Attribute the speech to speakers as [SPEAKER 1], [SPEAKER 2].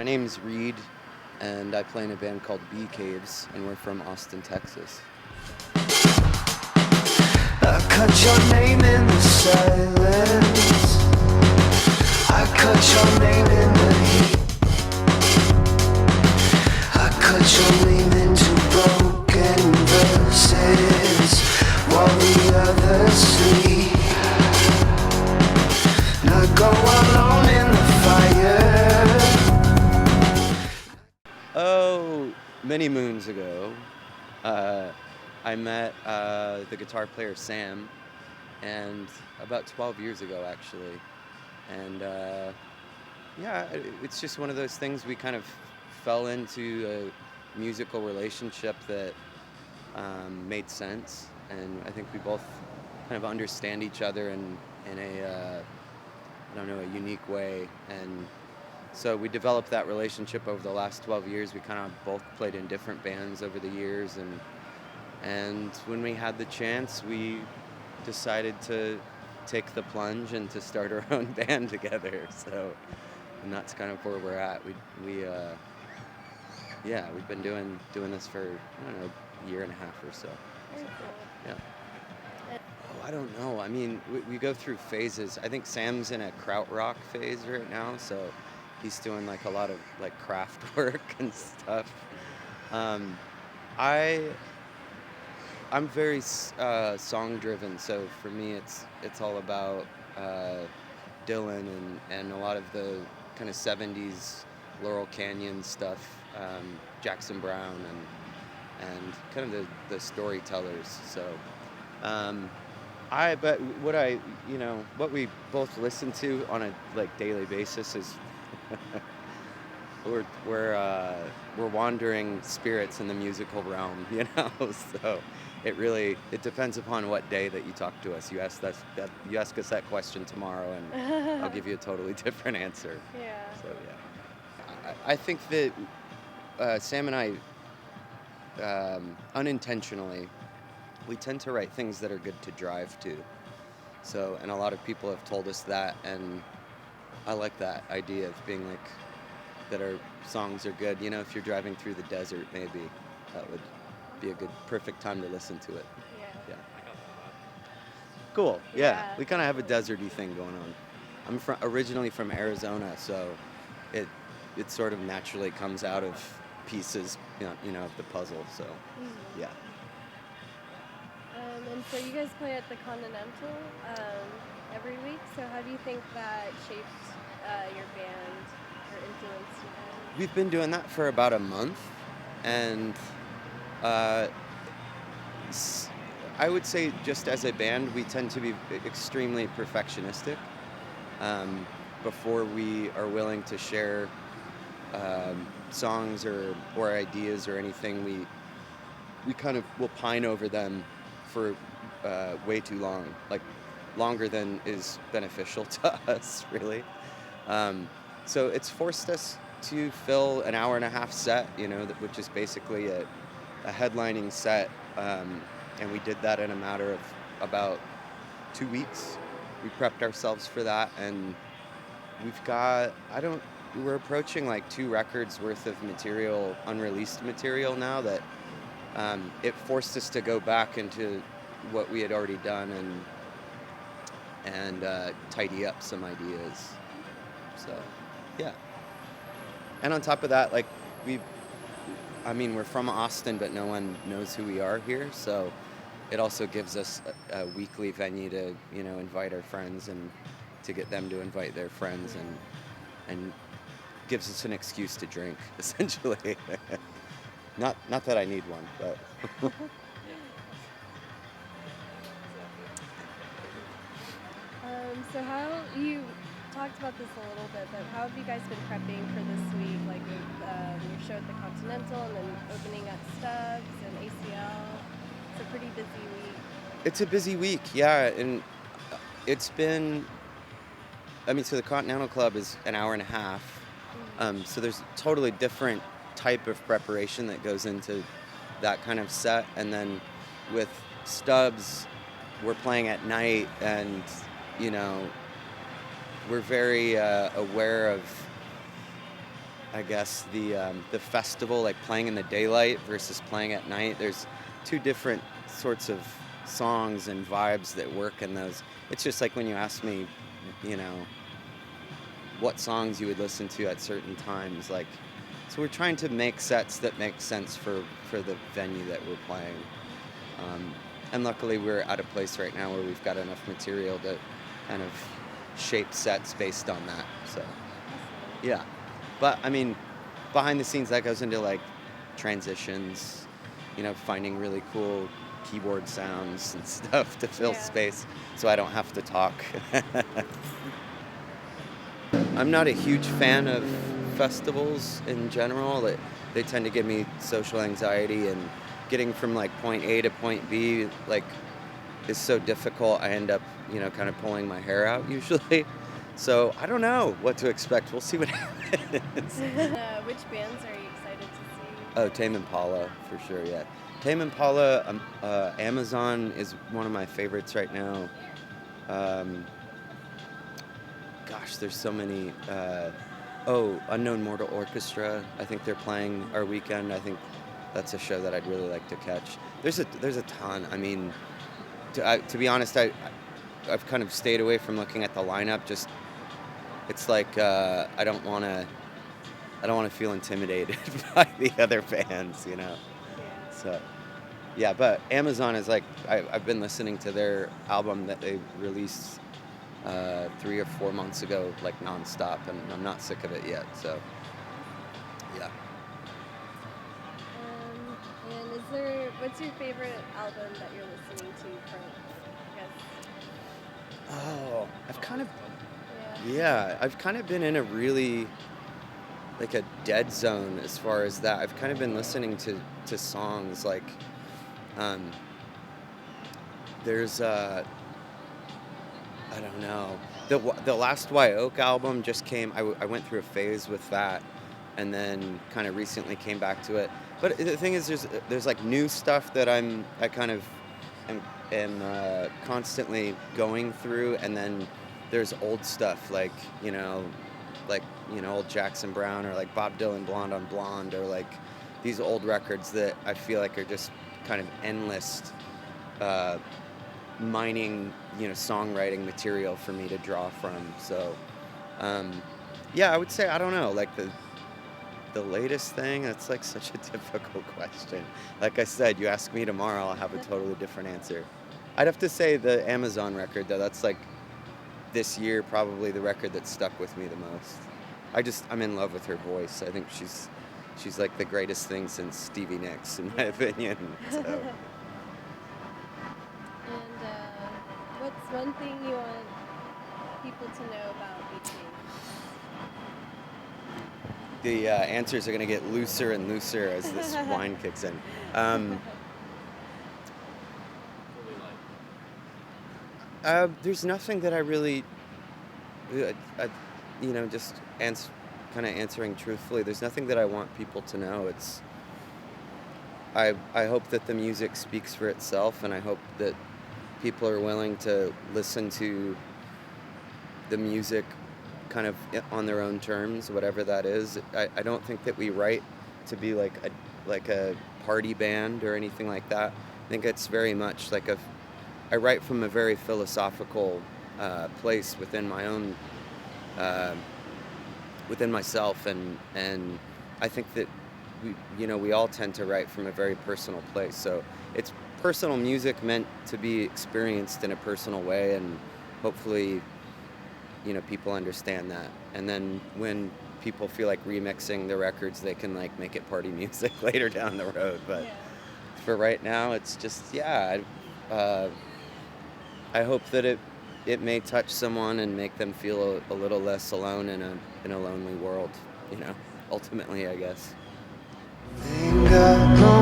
[SPEAKER 1] My name's Reed, and I play in a band called Bee Caves, and we're from Austin, Texas.
[SPEAKER 2] I cut your name in the silence. I cut your name in the heat. I cut your name into broken verses while the others sleep. Not go alone in the fire.
[SPEAKER 1] Oh, many moons ago, I met the guitar player Sam, and about 12 years ago, actually. And yeah, it's just one of those things. We kind of fell into a musical relationship that made sense, and I think we both kind of understand each other in a I don't know, a unique way. And so we developed that relationship over the last 12 years. We kind of both played in different bands over the years, and when we had the chance, we decided to take the plunge and to start our own band together. So, and that's kind of where we're at. Yeah, we've been doing this for, I don't know, a year and a half or so.
[SPEAKER 3] Very cool.
[SPEAKER 1] Yeah. Oh, I don't know. I mean, we go through phases. I think Sam's in a krautrock phase right now, so he's doing like a lot of like craft work and stuff. Um, I I'm very song driven, so for me it's all about Dylan and a lot of the kind of 70s Laurel Canyon stuff, Jackson Brown and kind of the storytellers. So but what we both listen to on a like daily basis is we're wandering spirits in the musical realm, you know. So it depends upon what day that you talk to us. You ask us that question tomorrow, and I'll give you a totally different answer.
[SPEAKER 3] Yeah.
[SPEAKER 1] So yeah, I think that Sam and I unintentionally we tend to write things that are good to drive to. So, and a lot of people have told us that, and I like that idea of being like that our songs are good. You know, if you're driving through the desert, maybe that would be a good, perfect time to listen to it.
[SPEAKER 3] Yeah.
[SPEAKER 1] Yeah. Cool. Yeah.
[SPEAKER 3] Yeah,
[SPEAKER 1] We kind of have a deserty thing going on. I'm originally from Arizona, so it sort of naturally comes out of pieces, of the puzzle. So, yeah.
[SPEAKER 3] And so you guys play at the Continental every week. So how do you think that shaped your band or influenced your band?
[SPEAKER 1] We've been doing that for about a month, and I would say just as a band, we tend to be extremely perfectionistic. Before we are willing to share songs or ideas or anything, we kind of will pine over them for way too long, like longer than is beneficial to us, really. So it's forced us to fill an hour and a half set, which is basically a headlining set, and we did that in a matter of about 2 weeks. We prepped ourselves for that, and we're approaching like 2 records worth of material, unreleased material now that it forced us to go back into what we had already done and tidy up some ideas. So, yeah. And on top of that, like we're from Austin, but no one knows who we are here, so it also gives us a weekly venue to, invite our friends and to get them to invite their friends and gives us an excuse to drink, essentially. Not that I need one, but
[SPEAKER 3] So how you talked about this a little bit, but how have you guys been prepping for this week? Like with your show at the Continental and then opening at Stubbs and ACL. It's a pretty busy week.
[SPEAKER 1] It's a busy week, yeah, and it's been. So the Continental Club is an hour and a half, so there's a totally different type of preparation that goes into that kind of set, and then with Stubbs, we're playing at night, and we're very aware of I guess the festival, like playing in the daylight versus playing at night. There's two different sorts of songs and vibes that work in those. It's just like when you ask me, you know, what songs you would listen to at certain times. Like, so we're trying to make sets that make sense for the venue that we're playing. And luckily, we're at a place right now where we've got enough material to kind of shape sets based on that. So, yeah. But I mean, behind the scenes, that goes into like transitions, you know, finding really cool keyboard sounds and stuff to fill
[SPEAKER 3] Yeah.
[SPEAKER 1] space so I don't have to talk. I'm not a huge fan of festivals in general. They tend to give me social anxiety, and getting from like point A to point B like is so difficult. I end up, you know, kind of pulling my hair out usually. So I don't know what to expect. We'll see what happens.
[SPEAKER 3] Which bands are you excited to see?
[SPEAKER 1] Oh, Tame Impala for sure. Yeah, Tame Impala. Amazon is one of my favorites right now. Gosh, there's so many. Unknown Mortal Orchestra. I think they're playing our weekend. I think that's a show that I'd really like to catch. There's a ton. I mean, to be honest, I've kind of stayed away from looking at the lineup. Just it's like I don't want to feel intimidated by the other bands, you know.
[SPEAKER 3] Yeah.
[SPEAKER 1] So yeah, but Amazon is like I've been listening to their album that they released 3 or 4 months ago, like nonstop, and I'm not sick of it yet. So yeah.
[SPEAKER 3] And what's your favorite album that you're listening to currently? I guess.
[SPEAKER 1] Oh,
[SPEAKER 3] Yeah.
[SPEAKER 1] I've kind of been in a really like a dead zone as far as that. I've kind of been listening to songs like there's I don't know. The last White Oak album just came. I went through a phase with that, and then kind of recently came back to it. But the thing is, there's like new stuff that I kind of am constantly going through, and then there's old stuff like old Jackson Browne, or like Bob Dylan Blonde on Blonde, or like these old records that I feel like are just kind of endless mining, songwriting material for me to draw from. So, yeah, I would say, I don't know, like the latest thing, that's like such a difficult question. Like I said, you ask me tomorrow, I'll have a totally different answer. I'd have to say the Amazon record, though. That's like this year probably the record that stuck with me the most. I'm in love with her voice. I think she's like the greatest thing since Stevie Nicks, in my opinion. So.
[SPEAKER 3] And what's one thing you want people to know about BT?
[SPEAKER 1] The answers are going to get looser and looser as this wine kicks in. There's nothing that I really, just kind of answering truthfully. There's nothing that I want people to know. I hope that the music speaks for itself, and I hope that people are willing to listen to the music kind of on their own terms, whatever that is. I don't think that we write to be like a party band or anything like that. I think it's very much like I write from a very philosophical place within my own, within myself, and I think that we all tend to write from a very personal place. So it's personal music meant to be experienced in a personal way, and hopefully, people understand that. And then when people feel like remixing the records, they can like make it party music later down the road. But for right now, it's just, I hope that it may touch someone and make them feel a little less alone in a lonely world, ultimately, I guess.
[SPEAKER 2] Ain't got no